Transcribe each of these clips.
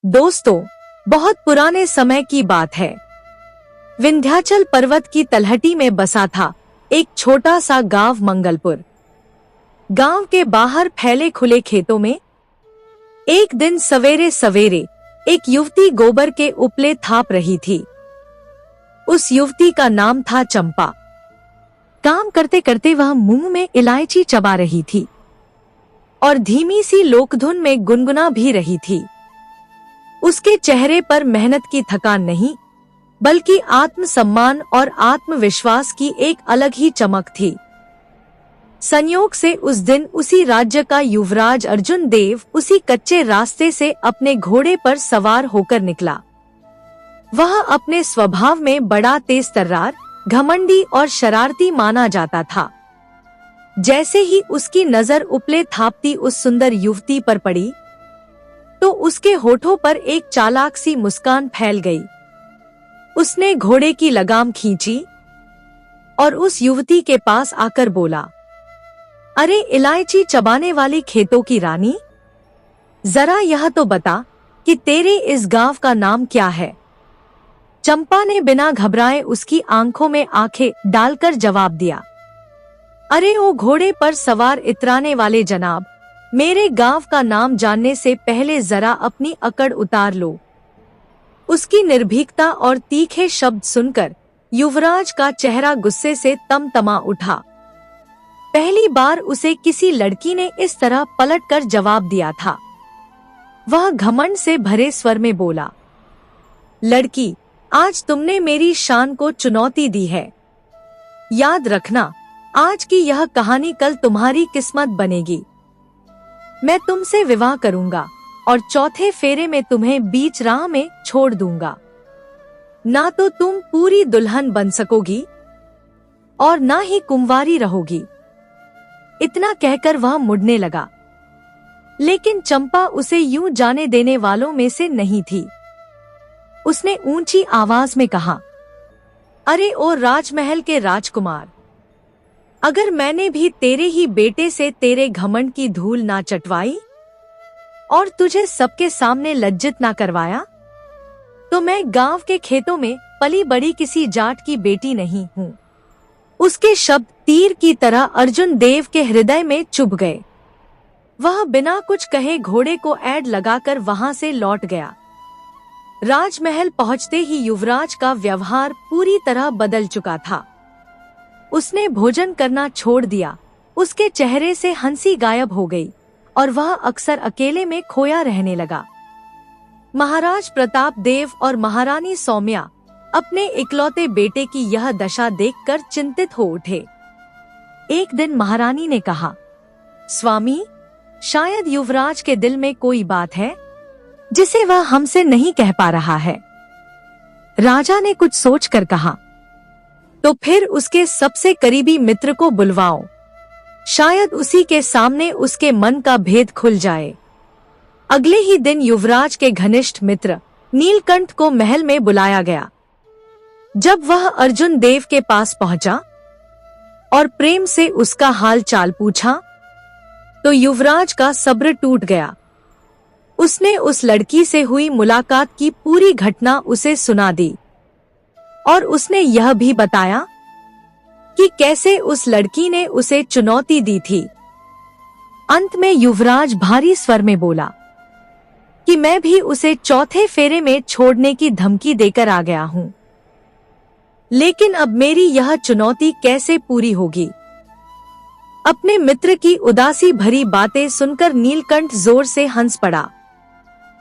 दोस्तों, बहुत पुराने समय की बात है। विंध्याचल पर्वत की तलहटी में बसा था एक छोटा सा गांव मंगलपुर। गांव के बाहर फैले खुले खेतों में एक दिन सवेरे सवेरे एक युवती गोबर के उपले थाप रही थी। उस युवती का नाम था चंपा। काम करते करते वह मुंह में इलायची चबा रही थी और धीमी सी लोकधुन में गुनगुना भी रही थी। उसके चेहरे पर मेहनत की थकान नहीं, बल्कि आत्मसम्मान और आत्मविश्वास की एक अलग ही चमक थी। संयोग से उस दिन उसी राज्य का युवराज अर्जुन देव उसी कच्चे रास्ते से अपने घोड़े पर सवार होकर निकला। वह अपने स्वभाव में बड़ा तेज-तर्रार, घमंडी और शरारती माना जाता था। जैसे ही उसकी नजर उपले थापती उस सुंदर युवती पर पड़ी, तो उसके होठों पर एक चालाक सी मुस्कान फैल गई। उसने घोड़े की लगाम खींची और उस युवती के पास आकर बोला, अरे इलायची चबाने वाली खेतों की रानी, जरा यह तो बता कि तेरे इस गांव का नाम क्या है। चंपा ने बिना घबराए उसकी आंखों में आंखें डालकर जवाब दिया, अरे ओ घोड़े पर सवार इतराने वाले जनाब, मेरे गांव का नाम जानने से पहले जरा अपनी अकड़ उतार लो। उसकी निर्भीकता और तीखे शब्द सुनकर युवराज का चेहरा गुस्से से तमतमा उठा। पहली बार उसे किसी लड़की ने इस तरह पलटकर जवाब दिया था। वह घमंड से भरे स्वर में बोला, लड़की, आज तुमने मेरी शान को चुनौती दी है। याद रखना, आज की यह कहानी कल तुम्हारी किस्मत बनेगी। मैं तुमसे विवाह करूंगा और चौथे फेरे में तुम्हें बीच राह में छोड़ दूंगा। ना तो तुम पूरी दुल्हन बन सकोगी और ना ही कुंवारी रहोगी। इतना कहकर वह मुड़ने लगा, लेकिन चंपा उसे यूं जाने देने वालों में से नहीं थी। उसने ऊंची आवाज में कहा, अरे ओ राजमहल के राजकुमार, अगर मैंने भी तेरे ही बेटे से तेरे घमंड की धूल ना चटवाई और तुझे सबके सामने लज्जित ना करवाया, तो मैं गांव के खेतों में पली बड़ी किसी जाट की बेटी नहीं हूँ। उसके शब्द तीर की तरह अर्जुन देव के हृदय में चुभ गए। वह बिना कुछ कहे घोड़े को ऐड लगाकर वहां से लौट गया। राजमहल पहुंचते ही युवराज का व्यवहार पूरी तरह बदल चुका था। उसने भोजन करना छोड़ दिया, उसके चेहरे से हंसी गायब हो गई और वह अक्सर अकेले में खोया रहने लगा। महाराज प्रताप देव और महारानी सौम्या अपने इकलौते बेटे की यह दशा देखकर चिंतित हो उठे। एक दिन महारानी ने कहा, स्वामी, शायद युवराज के दिल में कोई बात है जिसे वह हमसे नहीं कह पा रहा है। राजा ने कुछ सोचकर कहा, तो फिर उसके सबसे करीबी मित्र को बुलवाओ, शायद उसी के सामने उसके मन का भेद खुल जाए। अगले ही दिन युवराज के घनिष्ठ मित्र नीलकंठ को महल में बुलाया गया। जब वह अर्जुन देव के पास पहुंचा और प्रेम से उसका हाल चाल पूछा, तो युवराज का सब्र टूट गया। उसने उस लड़की से हुई मुलाकात की पूरी घटना उसे सुना दी और उसने यह भी बताया कि कैसे उस लड़की ने उसे चुनौती दी थी। अंत में युवराज भारी स्वर में बोला कि मैं भी उसे चौथे फेरे में छोड़ने की धमकी देकर आ गया हूं, लेकिन अब मेरी यह चुनौती कैसे पूरी होगी। अपने मित्र की उदासी भरी बातें सुनकर नीलकंठ जोर से हंस पड़ा।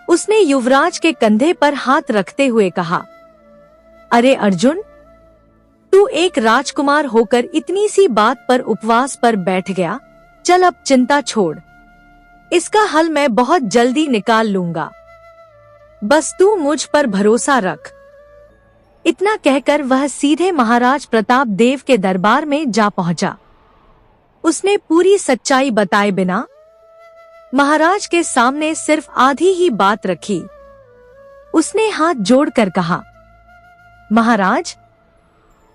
उसने युवराज के कंधे पर हाथ रखते हुए कहा, अरे अर्जुन, तू एक राजकुमार होकर इतनी सी बात पर उपवास पर बैठ गया। चल अब चिंता छोड़, इसका हल मैं बहुत जल्दी निकाल लूंगा। बस तू मुझ पर भरोसा रख। इतना कहकर वह सीधे महाराज प्रताप देव के दरबार में जा पहुंचा। उसने पूरी सच्चाई बताए बिना महाराज के सामने सिर्फ आधी ही बात रखी। उसने हाथ जोड़कर कहा, महाराज,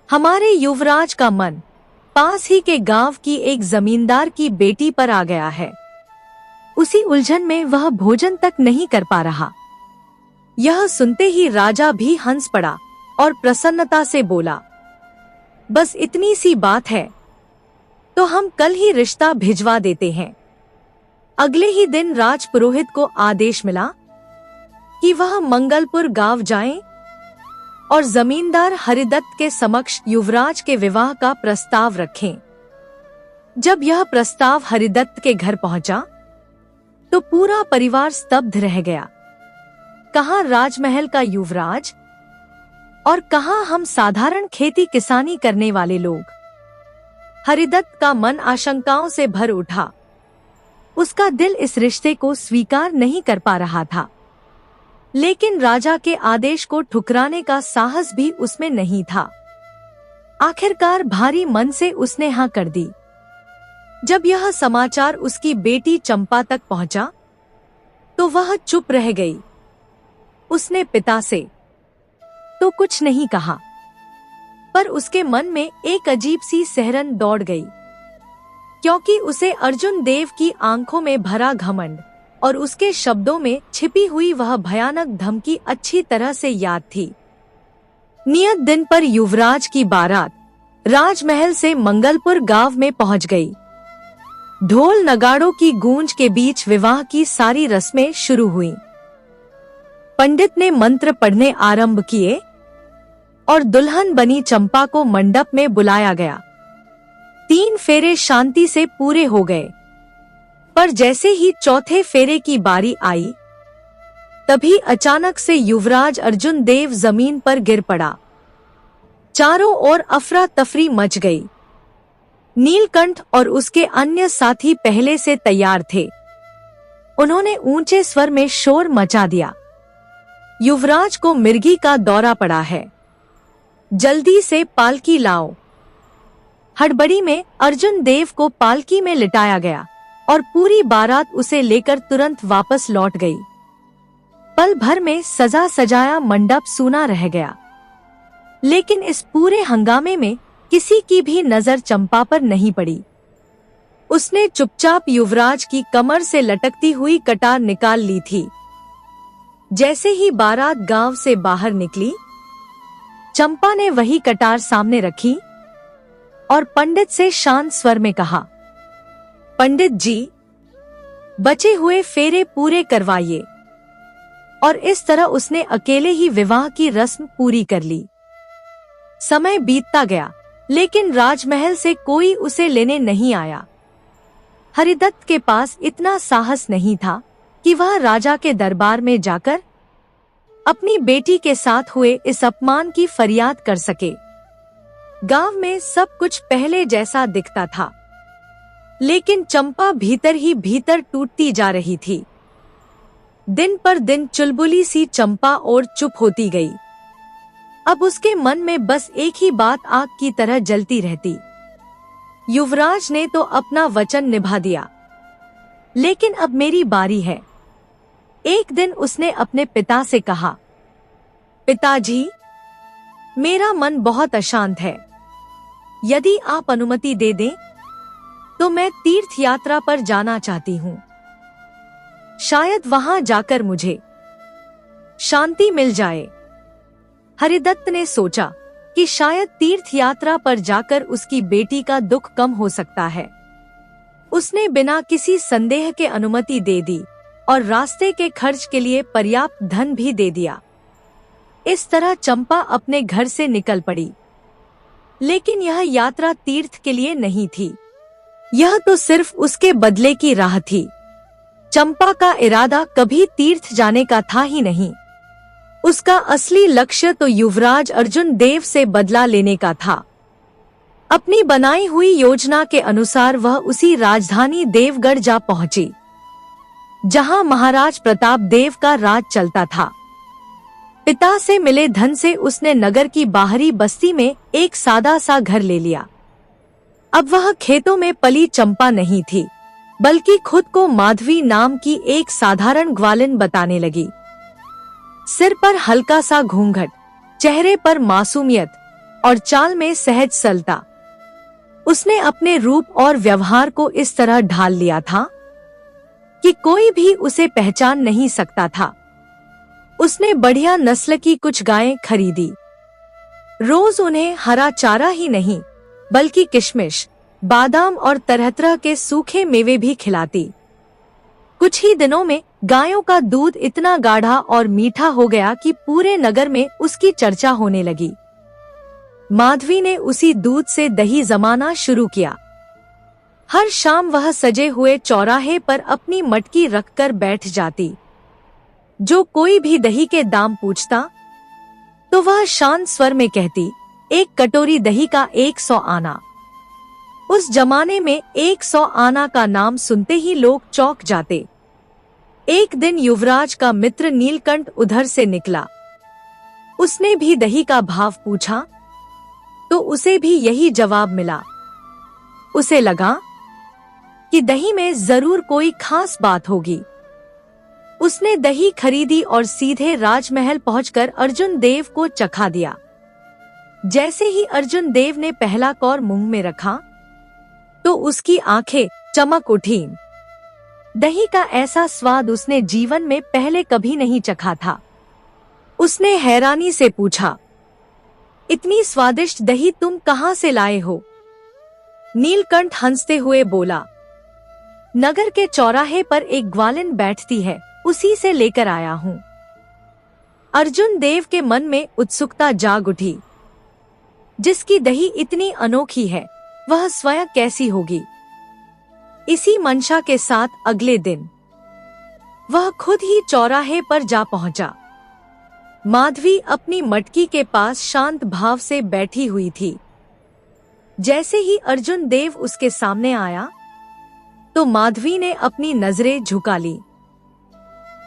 हमारे युवराज का मन पास ही के गांव की एक जमींदार की बेटी पर आ गया है। उसी उलझन में वह भोजन तक नहीं कर पा रहा। यह सुनते ही राजा भी हंस पड़ा और प्रसन्नता से बोला, बस इतनी सी बात है तो हम कल ही रिश्ता भिजवा देते हैं। अगले ही दिन राजपुरोहित को आदेश मिला कि वह मंगलपुर गांव जाएं और जमींदार हरिदत्त के समक्ष युवराज के विवाह का प्रस्ताव रखें। जब यह प्रस्ताव हरिदत्त के घर पहुंचा तो पूरा परिवार स्तब्ध रह गया। कहाँ राजमहल का युवराज और कहाँ हम साधारण खेती किसानी करने वाले लोग। हरिदत्त का मन आशंकाओं से भर उठा। उसका दिल इस रिश्ते को स्वीकार नहीं कर पा रहा था, लेकिन राजा के आदेश को ठुकराने का साहस भी उसमें नहीं था। आखिरकार भारी मन से उसने हाँ कर दी। जब यह समाचार उसकी बेटी चंपा तक पहुंचा तो वह चुप रह गई। उसने पिता से तो कुछ नहीं कहा, पर उसके मन में एक अजीब सी सिहरन दौड़ गई, क्योंकि उसे अर्जुन देव की आंखों में भरा घमंड और उसके शब्दों में छिपी हुई वह भयानक धमकी अच्छी तरह से याद थी। नियत दिन पर युवराज की बारात राजमहल से मंगलपुर गांव में पहुंच गई। ढोल नगाड़ों की गूंज के बीच विवाह की सारी रस्में शुरू हुईं। पंडित ने मंत्र पढ़ने आरंभ किए और दुल्हन बनी चंपा को मंडप में बुलाया गया। 3 फेरे शांति से पूरे हो गए, पर जैसे ही चौथे फेरे की बारी आई तभी अचानक से युवराज अर्जुन देव जमीन पर गिर पड़ा। चारों ओर अफरा तफरी मच गई। नीलकंठ और उसके अन्य साथी पहले से तैयार थे। उन्होंने ऊंचे स्वर में शोर मचा दिया, युवराज को मिर्गी का दौरा पड़ा है, जल्दी से पालकी लाओ। हड़बड़ी में अर्जुन देव को पालकी में लिटाया गया और पूरी बारात उसे लेकर तुरंत वापस लौट गई। पल भर में सजा सजाया मंडप सूना रह गया, लेकिन इस पूरे हंगामे में किसी की भी नजर चंपा पर नहीं पड़ी। उसने चुपचाप युवराज की कमर से लटकती हुई कटार निकाल ली थी। जैसे ही बारात गांव से बाहर निकली, चंपा ने वही कटार सामने रखी और पंडित से शांत स्वर में कहा, पंडित जी, बचे हुए फेरे पूरे करवाइए। और इस तरह उसने अकेले ही विवाह की रस्म पूरी कर ली। समय बीतता गया, लेकिन राजमहल से कोई उसे लेने नहीं आया। हरिदत्त के पास इतना साहस नहीं था कि वह राजा के दरबार में जाकर अपनी बेटी के साथ हुए इस अपमान की फरियाद कर सके। गांव में सब कुछ पहले जैसा दिखता था, लेकिन चंपा भीतर ही भीतर टूटती जा रही थी। दिन पर दिन चुलबुली सी चंपा और चुप होती गई। अब उसके मन में बस एक ही बात आग की तरह जलती रहती। युवराज ने तो अपना वचन निभा दिया, लेकिन अब मेरी बारी है। एक दिन उसने अपने पिता से कहा, पिताजी, मेरा मन बहुत अशांत है। यदि आप अनुमति दे दें तो मैं तीर्थ यात्रा पर जाना चाहती हूँ। शायद वहां जाकर मुझे शांति मिल जाए। हरिदत्त ने सोचा कि शायद तीर्थ यात्रा पर जाकर उसकी बेटी का दुख कम हो सकता है। उसने बिना किसी संदेह के अनुमति दे दी और रास्ते के खर्च के लिए पर्याप्त धन भी दे दिया। इस तरह चंपा अपने घर से निकल पड़ी। लेकिन यह यात्रा तीर्थ के लिए नहीं थी, यह तो सिर्फ उसके बदले की राह थी। चंपा का इरादा कभी तीर्थ जाने का था ही नहीं। उसका असली लक्ष्य तो युवराज अर्जुन देव से बदला लेने का था। अपनी बनाई हुई योजना के अनुसार वह उसी राजधानी देवगढ़ जा पहुंची, जहां महाराज प्रताप देव का राज चलता था। पिता से मिले धन से उसने नगर की बाहरी बस्ती में एक सादा सा घर ले लिया। अब वह खेतों में पली चंपा नहीं थी, बल्कि खुद को माधवी नाम की एक साधारण ग्वालिन बताने लगी। सिर पर हल्का सा घूंघट, चेहरे पर मासूमियत और चाल में सहज सरलता। उसने अपने रूप और व्यवहार को इस तरह ढाल लिया था कि कोई भी उसे पहचान नहीं सकता था। उसने बढ़िया नस्ल की कुछ गायें खरीदी। रोज उन्हें हरा चारा ही नहीं बल्कि किशमिश, बादाम और तरह तरह के सूखे मेवे भी खिलाती। कुछ ही दिनों में गायों का दूध इतना गाढ़ा और मीठा हो गया कि पूरे नगर में उसकी चर्चा होने लगी। माधवी ने उसी दूध से दही जमाना शुरू किया। हर शाम वह सजे हुए चौराहे पर अपनी मटकी रखकर बैठ जाती। जो कोई भी दही के दाम पूछता तो वह शांत स्वर में कहती, 1 कटोरी दही का 100 आना। उस जमाने में 100 आना का नाम सुनते ही लोग चौंक जाते। एक दिन युवराज का मित्र नीलकंठ उधर से निकला। उसने भी दही का भाव पूछा तो उसे भी यही जवाब मिला। उसे लगा कि दही में जरूर कोई खास बात होगी। उसने दही खरीदी और सीधे राजमहल पहुंचकर अर्जुन देव को चखा दिया। जैसे ही अर्जुन देव ने पहला कौर मुंह में रखा तो उसकी आंखें चमक उठीं। दही का ऐसा स्वाद उसने जीवन में पहले कभी नहीं चखा था। उसने हैरानी से पूछा, इतनी स्वादिष्ट दही तुम कहां से लाए हो? नीलकंठ हंसते हुए बोला, नगर के चौराहे पर एक ग्वालिन बैठती है, उसी से लेकर आया हूं। अर्जुन देव के मन में उत्सुकता जाग उठी। जिसकी दही इतनी अनोखी है वह स्वयं कैसी होगी? इसी मंशा के साथ अगले दिन वह खुद ही चौराहे पर जा पहुंचा। माधवी अपनी मटकी के पास शांत भाव से बैठी हुई थी। जैसे ही अर्जुन देव उसके सामने आया तो माधवी ने अपनी नजरें झुका ली।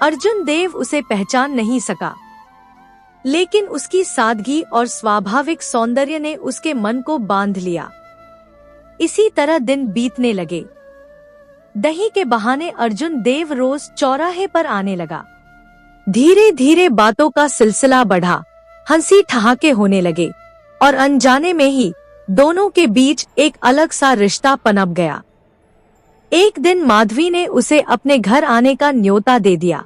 अर्जुन देव उसे पहचान नहीं सका, लेकिन उसकी सादगी और स्वाभाविक सौंदर्य ने उसके मन को बांध लिया। इसी तरह दिन बीतने लगे। दही के बहाने अर्जुन देव रोज चौराहे पर आने लगा। धीरे धीरे बातों का सिलसिला बढ़ा, हंसी ठहाके होने लगे और अनजाने में ही दोनों के बीच एक अलग सा रिश्ता पनप गया। एक दिन माधवी ने उसे अपने घर आने का न्योता दे दिया।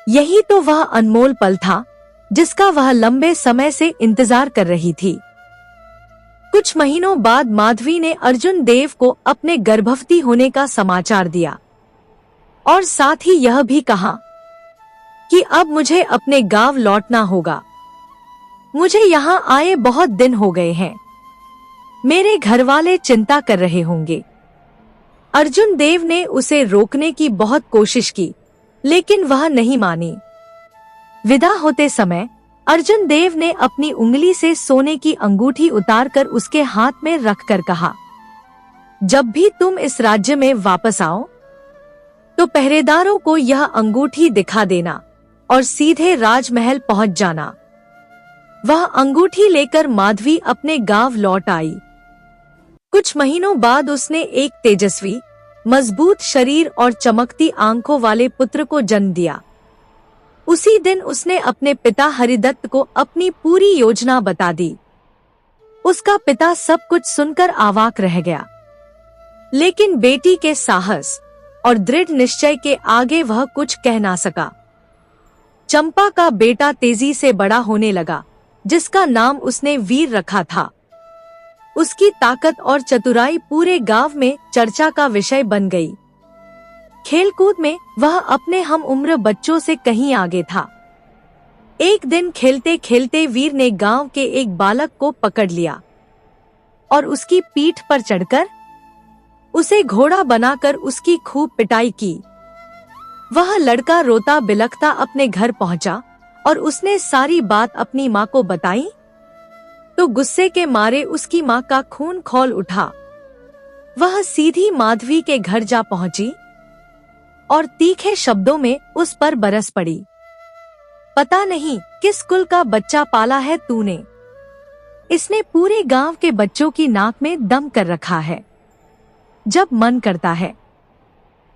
यही तो वह अनमोल पल था जिसका वह लंबे समय से इंतजार कर रही थी। कुछ महीनों बाद माधवी ने अर्जुन देव को अपने गर्भवती होने का समाचार दिया और साथ ही यह भी कहा कि अब मुझे अपने गांव लौटना होगा। मुझे यहाँ आए बहुत दिन हो गए हैं। मेरे घरवाले चिंता कर रहे होंगे। अर्जुन देव ने उसे रोकने की बहुत कोशिश की, लेकिन वह नहीं मानी। विदा होते समय अर्जुन देव ने अपनी उंगली से सोने की अंगूठी उतारकर उसके हाथ में रखकर कहा, जब भी तुम इस राज्य में वापस आओ तो पहरेदारों को यह अंगूठी दिखा देना और सीधे राजमहल पहुंच जाना। वह अंगूठी लेकर माधवी अपने गांव लौट आई। कुछ महीनों बाद उसने एक तेजस्वी, मजबूत शरीर और चमकती आंखों वाले पुत्र को जन्म दिया। उसी दिन उसने अपने पिता हरिदत्त को अपनी पूरी योजना बता दी। उसका पिता सब कुछ सुनकर अवाक रह गया, लेकिन बेटी के साहस और दृढ़ निश्चय के आगे वह कुछ कह ना सका। चंपा का बेटा तेजी से बड़ा होने लगा, जिसका नाम उसने वीर रखा था। उसकी ताकत और चतुराई पूरे गांव में चर्चा का विषय बन गई। खेलकूद में वह अपने हम उम्र बच्चों से कहीं आगे था। एक दिन खेलते खेलते वीर ने गांव के एक बालक को पकड़ लिया और उसकी पीठ पर चढ़कर उसे घोड़ा बनाकर उसकी खूब पिटाई की। वह लड़का रोता बिलखता अपने घर पहुंचा और उसने सारी बात अपनी माँ को बताई तो गुस्से के मारे उसकी माँ का खून खौल उठा। वह सीधी माधवी के घर जा पहुंची और तीखे शब्दों में उस पर बरस पड़ी। पता नहीं किस कुल का बच्चा पाला है तूने। इसने पूरे गांव के बच्चों की नाक में दम कर रखा है। जब मन करता है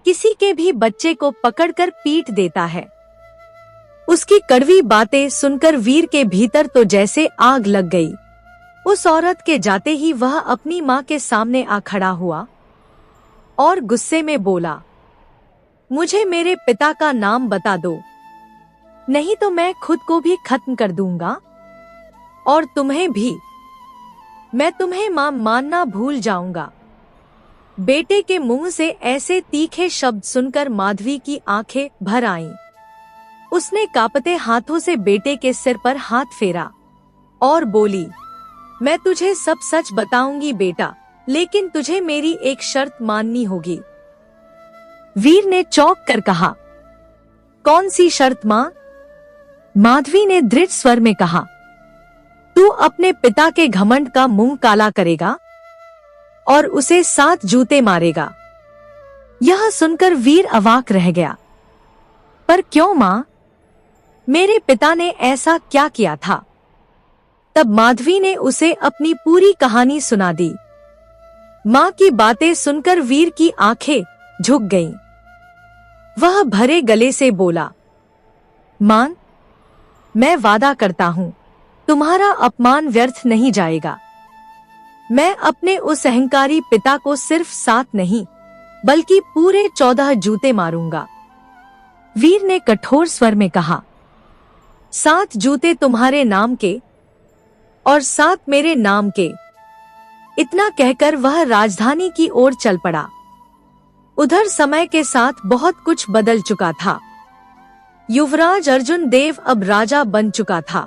किसी के भी बच्चे को पकड़कर पीट देता है। उसकी कड़वी बातें सुनकर वीर के भीतर तो जैसे आग लग गई। उस औरत के जाते ही वह अपनी माँ के सामने आ खड़ा हुआ और गुस्से में बोला, मुझे मेरे पिता का नाम बता दो। नहीं तो मैं खुद को भी खत्म कर दूंगा और तुम्हें भी। मैं तुम्हें मां मानना भूल जाऊंगा। बेटे के मुंह से ऐसे तीखे शब्द सुनकर माधवी की आंखें भर आईं। उसने कांपते हाथों से बेटे के सिर पर हाथ फेरा और बोली, मैं तुझे सब सच बताऊंगी बेटा, लेकिन तुझे मेरी एक शर्त माननी होगी। वीर ने चौंक कर कहा, कौन सी शर्त मां? माधवी ने दृढ़ स्वर में कहा, तू अपने पिता के घमंड का मुंह काला करेगा और उसे 7 जूते मारेगा। यह सुनकर वीर अवाक रह गया। पर क्यों मां? मेरे पिता ने ऐसा क्या किया था? तब माधवी ने उसे अपनी पूरी कहानी सुना दी। मां की बातें सुनकर वीर की आंखें झुक गईं। वह भरे गले से बोला, मां, मैं वादा करता हूं, तुम्हारा अपमान व्यर्थ नहीं जाएगा। मैं अपने उस अहंकारी पिता को सिर्फ 7 नहीं, बल्कि पूरे 14 जूते मारूंगा। वीर ने कठोर स्वर में कहा, 7 जूते तुम्हारे नाम के और 7 मेरे नाम के। इतना कहकर वह राजधानी की ओर चल पड़ा। उधर समय के साथ बहुत कुछ बदल चुका था। युवराज अर्जुन देव अब राजा बन चुका था।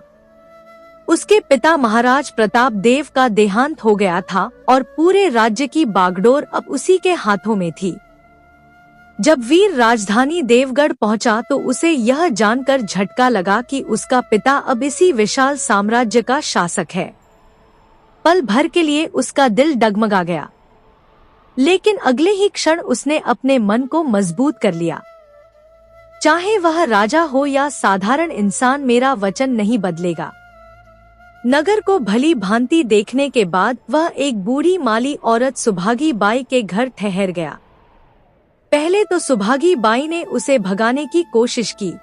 उसके पिता महाराज प्रताप देव का देहांत हो गया था और पूरे राज्य की बागडोर अब उसी के हाथों में थी। जब वीर राजधानी देवगढ़ पहुंचा तो उसे यह जानकर झटका लगा कि उसका पिता अब इसी विशाल साम्राज्य का शासक है। पल भर के लिए उसका दिल डगमगा गया, लेकिन अगले ही क्षण उसने अपने मन को मजबूत कर लिया। चाहे वह राजा हो या साधारण इंसान, मेरा वचन नहीं बदलेगा। नगर को भली भांति देखने के बाद वह एक बूढ़ी माली औरत सुभागी बाई के घर ठहर गया। पहले तो सुभागी बाई ने उसे भगाने की कोशिश की,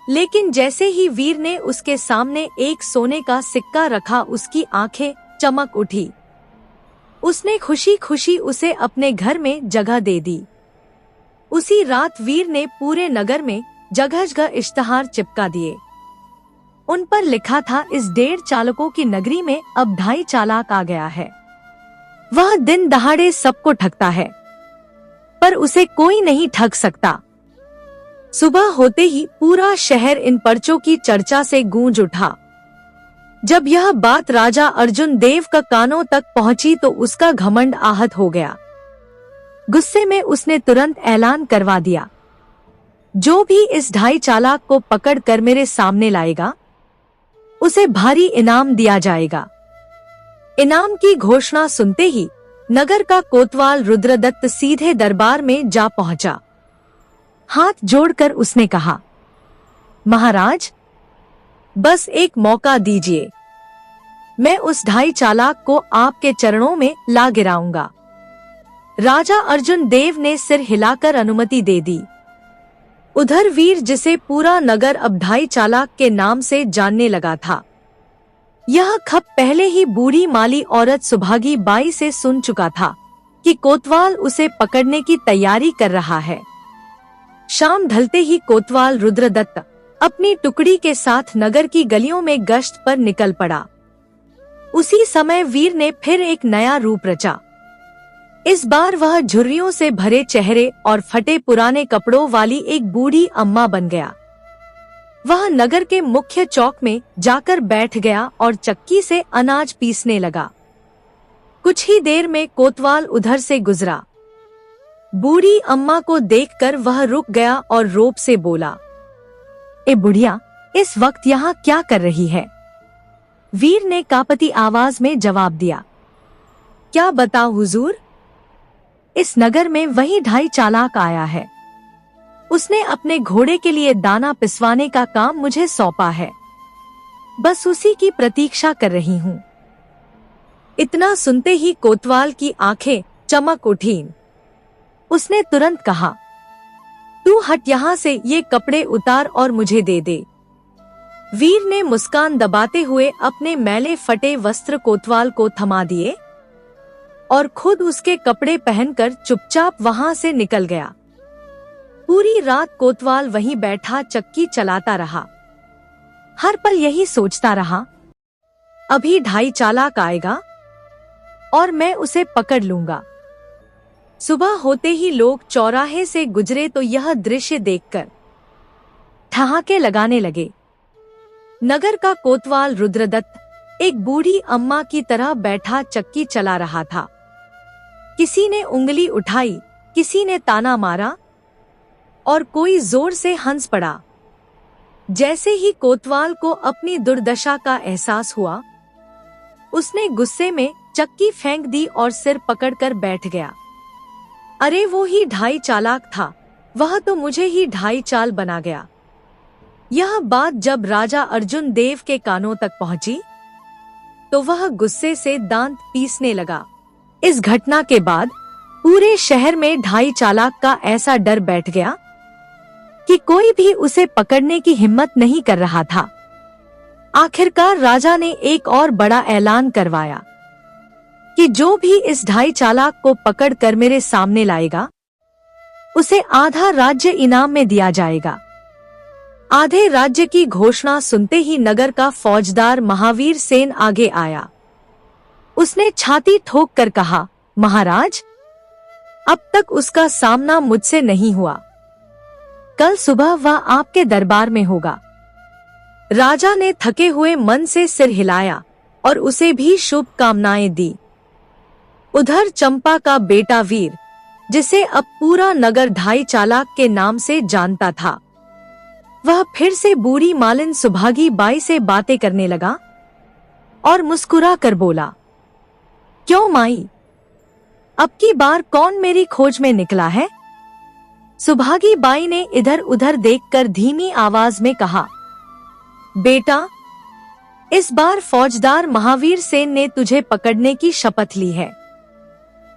लेकिन जैसे ही वीर ने उसके सामने एक सोने का सिक्का रखा, उसकी आंखें चमक उठी। उसने खुशी खुशी उसे अपने घर में जगह दे दी। उसी रात वीर ने पूरे नगर में जगह-जगह इश्तहार चिपका दिए। उन पर लिखा था, इस 1.5 चालकों की नगरी में अब 2.5 चालाक आ गया है। वह दिन दहाड़े सबको ठगता है, पर उसे कोई नहीं ठग सकता। सुबह होते ही पूरा शहर इन पर्चों की चर्चा से गूंज उठा। जब यह बात राजा अर्जुन देव का कानों तक पहुंची तो उसका घमंड आहत हो गया। गुस्से में उसने तुरंत ऐलान करवा दिया, जो भी इस 2.5 चालाक को पकड़कर मेरे सामने लाएगा, उसे भारी इनाम दिया जाएगा। इनाम की घोषणा सुनते ही नगर का कोतवाल रुद्रदत्त सीधे दरबार में जा पहुंचा। हाथ जोड़कर उसने कहा, महाराज, बस एक मौका दीजिए, मैं उस 2.5 चालाक को आपके चरणों में ला गिराऊंगा। राजा अर्जुन देव ने सिर हिलाकर अनुमति दे दी। उधर वीर, जिसे पूरा नगर अब 2.5 चालाक के नाम से जानने लगा था, यह खबर पहले ही बूढ़ी माली औरत सुभागी बाई से सुन चुका था कि कोतवाल उसे पकड़ने की तैयारी कर रहा है। शाम ढलते ही कोतवाल रुद्रदत्त अपनी टुकड़ी के साथ नगर की गलियों में गश्त पर निकल पड़ा। उसी समय वीर ने फिर एक नया रूप रचा। इस बार वह झुर्रियों से भरे चेहरे और फटे पुराने कपड़ों वाली एक बूढ़ी अम्मा बन गया। वह नगर के मुख्य चौक में जाकर बैठ गया और चक्की से अनाज पीसने लगा। कुछ ही देर में कोतवाल उधर से गुजरा। बूढ़ी अम्मा को देखकर वह रुक गया और रोब से बोला, ए बुढ़िया, इस वक्त यहाँ क्या कर रही है? वीर ने कांपती आवाज में जवाब दिया, क्या बताऊं हुजूर, इस नगर में वही 2.5 चालाक आया है। उसने अपने घोड़े के लिए दाना पिसवाने का काम मुझे सौंपा है। बस उसी की प्रतीक्षा कर रही हूँ। इतना सुनते ही कोतवाल की आंखें चमक उठीं। उसने तुरंत कहा, तू हट यहाँ से, ये कपड़े उतार और मुझे दे दे। वीर ने मुस्कान दबाते हुए अपने मैले फटे वस्त्र कोतवाल को थमा दिए और खुद उसके कपड़े पहनकर चुपचाप वहां से निकल गया। पूरी रात कोतवाल वहीं बैठा चक्की चलाता रहा। हर पल यही सोचता रहा, अभी ढाई चालाक आएगा और मैं उसे पकड़ लूंगा। सुबह होते ही लोग चौराहे से गुजरे तो यह दृश्य देखकर ठहाके लगाने लगे। नगर का कोतवाल रुद्रदत्त एक बूढ़ी अम्मा की तरह बैठा चक्की चला रहा था। किसी ने उंगली उठाई, किसी ने ताना मारा और कोई जोर से हंस पड़ा। जैसे ही कोतवाल को अपनी दुर्दशा का एहसास हुआ, उसने गुस्से में चक्की फेंक दी और सिर पकड़कर बैठ गया। अरे वो ही ढाई चालाक था, वह तो मुझे ही ढाई चाल बना गया। यह बात जब राजा अर्जुन देव के कानों तक पहुंची तो वह गुस्से से दांत पीसने लगा। इस घटना के बाद पूरे शहर में ढाई चालाक का ऐसा डर बैठ गया कि कोई भी उसे पकड़ने की हिम्मत नहीं कर रहा था। आखिरकार राजा ने एक और बड़ा ऐलान करवाया कि जो भी इस ढाई चालाक को पकड़कर मेरे सामने लाएगा, उसे आधा राज्य इनाम में दिया जाएगा। आधे राज्य की घोषणा सुनते ही नगर का फौजदार महावीर सेन आगे आया। उसने छाती ठोक कर कहा, महाराज, अब तक उसका सामना मुझसे नहीं हुआ। कल सुबह वह आपके दरबार में होगा। राजा ने थके हुए मन से सिर हिलाया और उसे भी शुभकामनाएं दी। उधर चंपा का बेटा वीर, जिसे अब पूरा नगर ढाई चालाक के नाम से जानता था, वह फिर से बूढ़ी मालिन सुभागी बाई से बातें करने लगा और मुस्कुरा कर बोला, क्यों माई, अब की बार कौन मेरी खोज में निकला है? सुभागी बाई ने इधर उधर देखकर धीमी आवाज में कहा, बेटा, इस बार फौजदार महावीर सेन ने तुझे पकड़ने की शपथ ली है।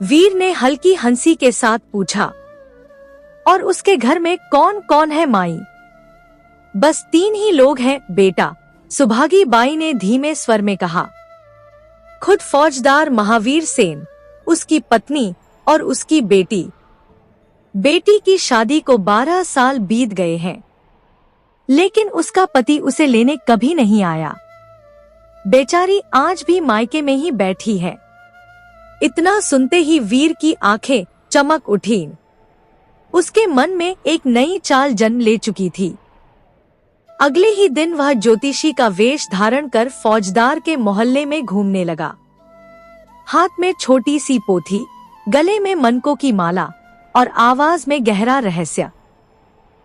वीर ने हल्की हंसी के साथ पूछा, और उसके घर में कौन कौन है माई? बस 3 ही लोग हैं बेटा, सुभागी बाई ने धीमे स्वर में कहा। खुद फौजदार महावीर सेन, उसकी पत्नी और उसकी बेटी। बेटी की शादी को 12 साल बीत गए हैं, लेकिन उसका पति उसे लेने कभी नहीं आया। बेचारी आज भी मायके में ही बैठी है। इतना सुनते ही वीर की आंखें चमक उठीं। उसके मन में एक नई चाल जन्म ले चुकी थी। अगले ही दिन वह ज्योतिषी का वेश धारण कर फौजदार के मोहल्ले में घूमने लगा। हाथ में छोटी सी पोथी, गले में मनकों की माला और आवाज में गहरा रहस्य।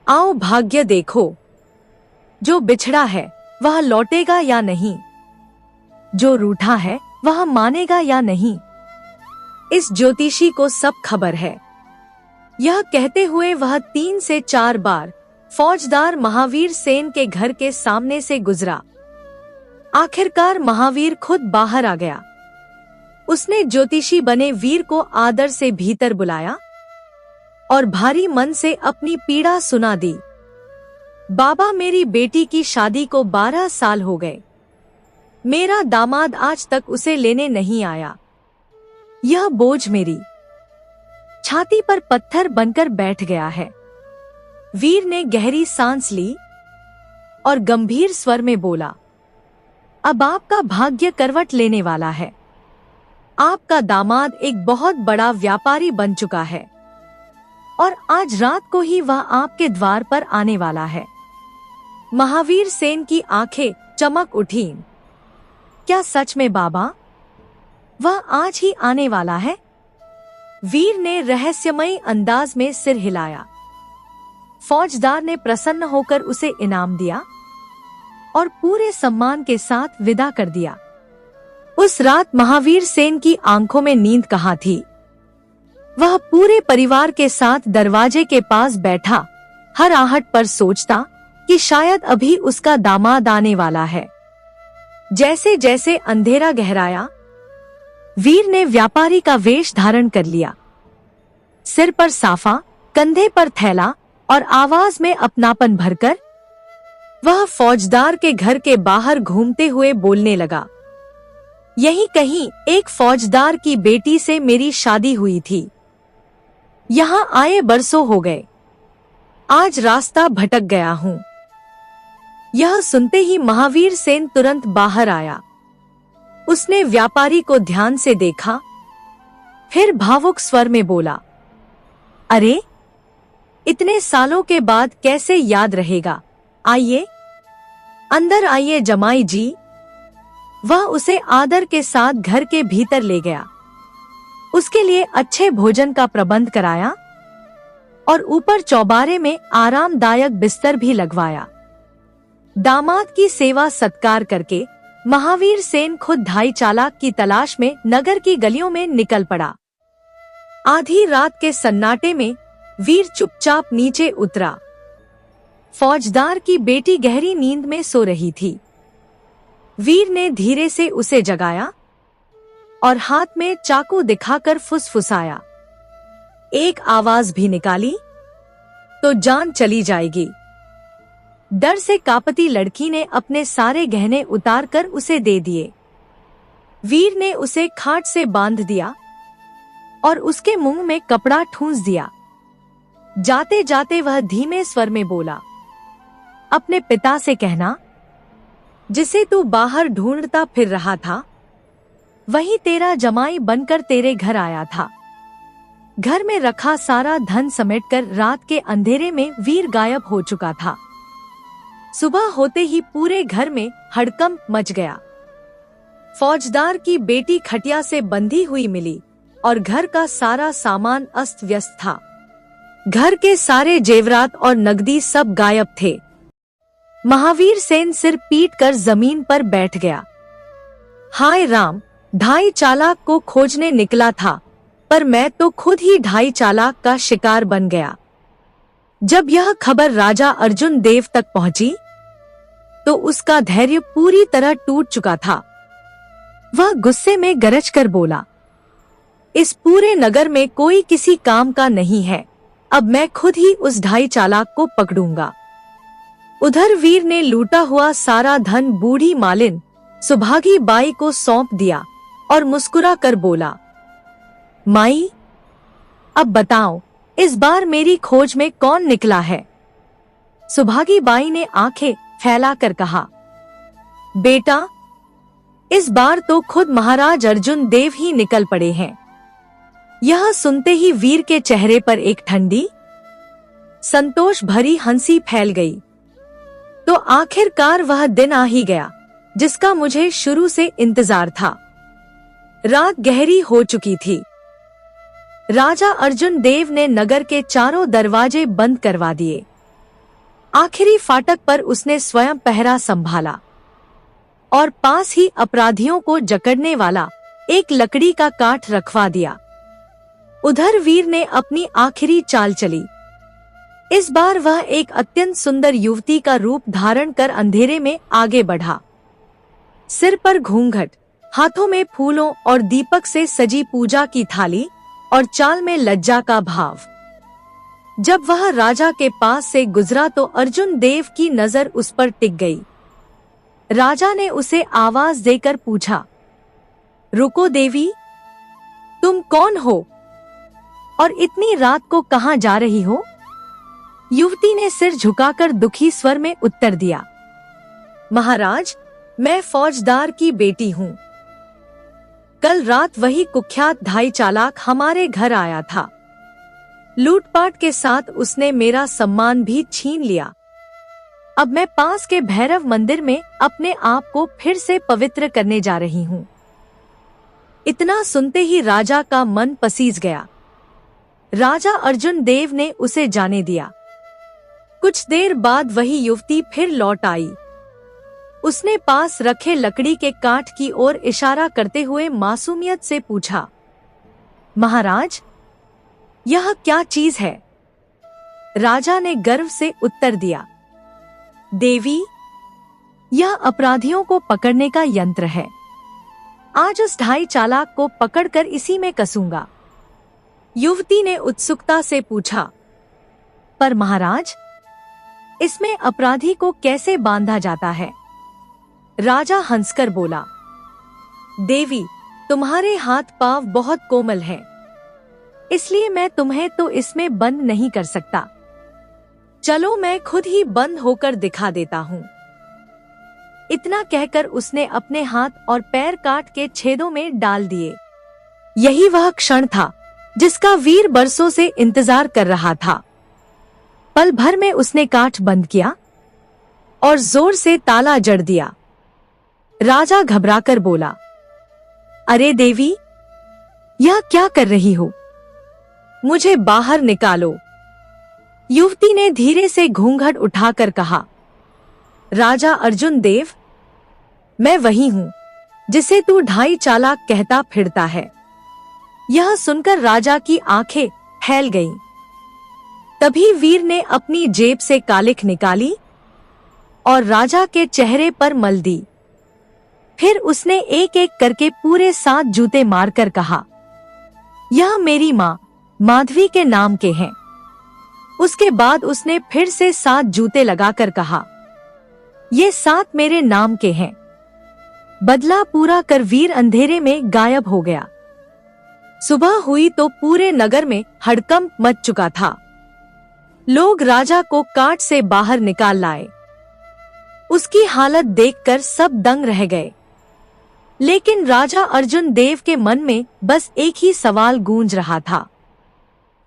आओ भाग्य देखो, जो बिछड़ा है वह लौटेगा या नहीं, जो रूठा है वह मानेगा या नहीं। इस ज्योतिषी को सब खबर है। यह कहते हुए वह 3 से 4 बार फौजदार महावीर सेन के घर के सामने से गुजरा। आखिरकार महावीर खुद बाहर आ गया। उसने ज्योतिषी बने वीर को आदर से भीतर बुलाया और भारी मन से अपनी पीड़ा सुना दी। बाबा, मेरी बेटी की शादी को 12 साल हो गए। मेरा दामाद आज तक उसे लेने नहीं आया। यह बोझ मेरी छाती पर पत्थर बनकर बैठ गया है। वीर ने गहरी सांस ली और गंभीर स्वर में बोला, अब आपका भाग्य करवट लेने वाला है। आपका दामाद एक बहुत बड़ा व्यापारी बन चुका है और आज रात को ही वह आपके द्वार पर आने वाला है। महावीर सेन की आंखें चमक उठीं। क्या सच में बाबा? वह आज ही आने वाला है? वीर ने रहस्यमयी अंदाज में सिर हिलाया। फौजदार ने प्रसन्न होकर उसे इनाम दिया और पूरे सम्मान के साथ विदा कर दिया। उस रात महावीर सेन की आंखों में नींद कहाँ थी। वह पूरे परिवार के साथ दरवाजे के पास बैठा हर आहट पर सोचता कि शायद अभी उसका दामाद आने वाला है। जैसे जैसे अंधेरा गहराया, वीर ने व्यापारी का वेश धारण कर लिया। सिर पर साफा, कंधे पर थैला और आवाज में अपनापन भरकर वह फौजदार के घर के बाहर घूमते हुए बोलने लगा, यहीं कहीं एक फौजदार की बेटी से मेरी शादी हुई थी। यहाँ आए बरसों हो गए, आज रास्ता भटक गया हूँ। यह सुनते ही महावीर सेन तुरंत बाहर आया। उसने व्यापारी को ध्यान से देखा, फिर भावुक स्वर में बोला, अरे, इतने सालों के बाद कैसे याद रहेगा? आइए, अंदर आइए जमाई जी। वह उसे आदर के साथ घर के भीतर ले गया, उसके लिए अच्छे भोजन का प्रबंध कराया और ऊपर चौबारे में आरामदायक बिस्तर भी लगवाया। दामाद की सेवा सत्कार करके महावीर सेन खुद ढाई चालाक की तलाश में नगर की गलियों में निकल पड़ा। आधी रात के सन्नाटे में वीर चुपचाप नीचे उतरा। फौजदार की बेटी गहरी नींद में सो रही थी। वीर ने धीरे से उसे जगाया और हाथ में चाकू दिखाकर फुसफुसाया, एक आवाज भी निकाली तो जान चली जाएगी। डर से कांपती लड़की ने अपने सारे गहने उतारकर उसे दे दिए। वीर ने उसे खाट से बांध दिया और उसके मुंह में कपड़ा ठूंस दिया। जाते जाते वह धीमे स्वर में बोला, अपने पिता से कहना, जिसे तू बाहर ढूंढता फिर रहा था, वही तेरा जमाई बनकर तेरे घर आया था। घर में रखा सारा धन समेटकर रात के अंधेरे में वीर गायब हो चुका था। सुबह होते ही पूरे घर में हड़कंप मच गया। फौजदार की बेटी खटिया से बंधी हुई मिली और घर का सारा सामान अस्त व्यस्त था। घर के सारे जेवरात और नकदी सब गायब थे। महावीर सेन सिर पीट कर जमीन पर बैठ गया। हाय राम, ढाई चालाक को खोजने निकला था, पर मैं तो खुद ही ढाई चालाक का शिकार बन गया। जब यह खबर राजा अर्जुन देव तक पहुंची, तो उसका धैर्य पूरी तरह टूट चुका था। वह गुस्से में गरज कर बोला, इस पूरे नगर में कोई किसी काम का नहीं है, अब मैं खुद ही उस ढाई चालाक को पकड़ूंगा। उधर वीर ने लूटा हुआ सारा धन बूढ़ी मालिन सुभागी बाई को सौंप दिया और मुस्कुरा कर बोला, माई, अब बताओ, इस बार मेरी खोज में कौन निकला है? सुभागी बाई ने आंखें फैलाकर कहा, बेटा, इस बार तो खुद महाराज अर्जुन देव ही निकल पड़े हैं। यह सुनते ही वीर के चेहरे पर एक ठंडी, संतोष भरी हंसी फैल गई। तो आखिरकार वह दिन आ ही गया जिसका मुझे शुरू से इंतजार था। रात गहरी हो चुकी थी। राजा अर्जुन देव ने नगर के चारों दरवाजे बंद करवा दिए। आखिरी फाटक पर उसने स्वयं पहरा संभाला और पास ही अपराधियों को जकड़ने वाला एक लकड़ी का काठ रखवा दिया। उधर वीर ने अपनी आखिरी चाल चली। इस बार वह एक अत्यंत सुंदर युवती का रूप धारण कर अंधेरे में आगे बढ़ा। सिर पर घूंघट, हाथों में फूलों और दीपक से सजी पूजा की थाली और चाल में लज्जा का भाव। जब वह राजा के पास से गुजरा तो अर्जुन देव की नजर उस पर टिक गई। राजा ने उसे आवाज देकर पूछा, रुको देवी, तुम कौन हो और इतनी रात को कहां जा रही हो? युवती ने सिर झुकाकर दुखी स्वर में उत्तर दिया, महाराज, मैं फौजदार की बेटी हूँ। कल रात वही कुख्यात ढाई चालाक हमारे घर आया था। लूटपाट के साथ उसने मेरा सम्मान भी छीन लिया। अब मैं पास के भैरव मंदिर में अपने आप को फिर से पवित्र करने जा रही हूँ। इतना सुनते ही राजा का मन पसीज गया। राजा अर्जुन देव ने उसे जाने दिया। कुछ देर बाद वही युवती फिर लौट आई। उसने पास रखे लकड़ी के काठ की ओर इशारा करते हुए मासूमियत से पूछा, महाराज, यह क्या चीज है? राजा ने गर्व से उत्तर दिया, देवी, यह अपराधियों को पकड़ने का यंत्र है। आज उस ढाई चालाक को पकड़कर इसी में कसूंगा। युवती ने उत्सुकता से पूछा, पर महाराज, इसमें अपराधी को कैसे बांधा जाता है? राजा हंसकर बोला, देवी, तुम्हारे हाथ पांव बहुत कोमल हैं, इसलिए मैं तुम्हें तो इसमें बंद नहीं कर सकता। चलो मैं खुद ही बंद होकर दिखा देता हूँ। इतना कहकर उसने अपने हाथ और पैर काट के छेदों में डाल दिए। यही वह क्षण था जिसका वीर बरसों से इंतजार कर रहा था। पल भर में उसने काट बंद किया और जोर से ताला जड़ दिया। राजा घबराकर बोला, अरे देवी, यह क्या कर रही हो? मुझे बाहर निकालो। युवती ने धीरे से घूंघट उठाकर कहा, राजा अर्जुन देव, मैं वही हूं जिसे तू ढाई चालाक कहता फिरता है। यह सुनकर राजा की आंखें फैल गईं। तभी वीर ने अपनी जेब से कालिख निकाली और राजा के चेहरे पर मल दी। फिर उसने एक एक करके पूरे 7 जूते मारकर कहा, यह मेरी माँ माधवी के नाम के हैं। उसके बाद उसने फिर से 7 जूते लगाकर कहा, ये 7 मेरे नाम के हैं। बदला पूरा कर वीर अंधेरे में गायब हो गया। सुबह हुई तो पूरे नगर में हड़कंप मच चुका था। लोग राजा को काट से बाहर निकाल लाए। उसकी हालत देखकर सब दंग रह गए। लेकिन राजा अर्जुन देव के मन में बस एक ही सवाल गूंज रहा था,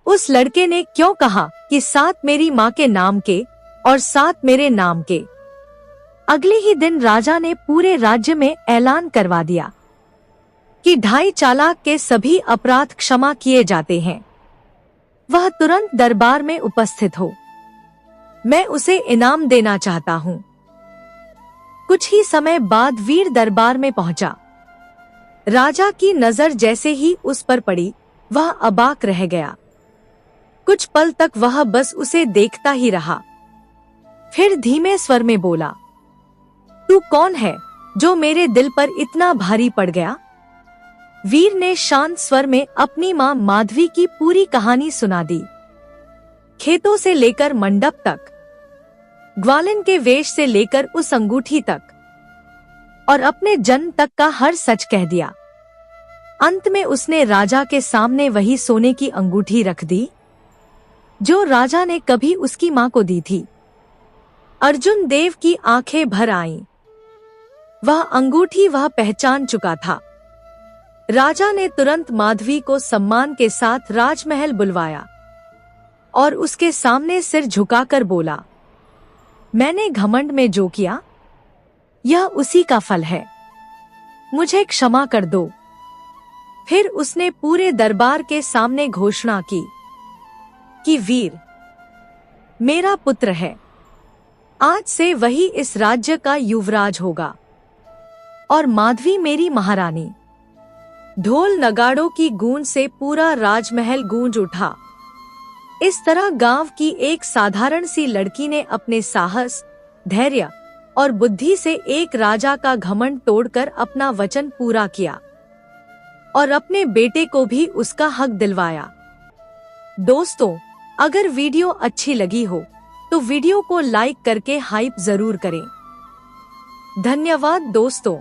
उस लड़के ने क्यों कहा कि 7 मेरी माँ के नाम के और 7 मेरे नाम के? अगले ही दिन राजा ने पूरे राज्य में ऐलान करवा दिया कि ढाई चालाक के सभी अपराध क्षमा किए जाते हैं। वह तुरंत दरबार में उपस्थित हो। मैं उसे इनाम देना चाहता हूँ। कुछ ही समय बाद वीर दरबार में पहुंचा। राजा की नजर जैसे ही उस पर पड़ी, वह अबाक रह गया। कुछ पल तक वह बस उसे देखता ही रहा। फिर धीमे स्वर में बोला, तू कौन है जो मेरे दिल पर इतना भारी पड़ गया? वीर ने शांत स्वर में अपनी माँ माधवी की पूरी कहानी सुना दी। खेतों से लेकर मंडप तक, ग्वालिन के वेश से लेकर उस अंगूठी तक, और अपने जन्म तक का हर सच कह दिया। अंत में उसने राजा के सामने वही सोने की अंगूठी रख दी जो राजा ने कभी उसकी मां को दी थी। अर्जुन देव की आंखें भर आईं। वह अंगूठी वह पहचान चुका था। राजा ने तुरंत माधवी को सम्मान के साथ राजमहल बुलवाया और उसके सामने सिर झुकाकर बोला, मैंने घमंड में जो किया, यह उसी का फल है। मुझे क्षमा कर दो। फिर उसने पूरे दरबार के सामने घोषणा की कि वीर मेरा पुत्र है। आज से वही इस राज्य का युवराज होगा और माधवी मेरी महारानी। ढोल नगाड़ों की गूंज से पूरा राजमहल गूंज उठा। इस तरह गांव की एक साधारण सी लड़की ने अपने साहस, धैर्य और बुद्धि से एक राजा का घमंड तोड़कर अपना वचन पूरा किया और अपने बेटे को भी उसका हक दिलवाया। दोस्तों, अगर वीडियो अच्छी लगी हो तो वीडियो को लाइक करके हाइप जरूर करें। धन्यवाद दोस्तों।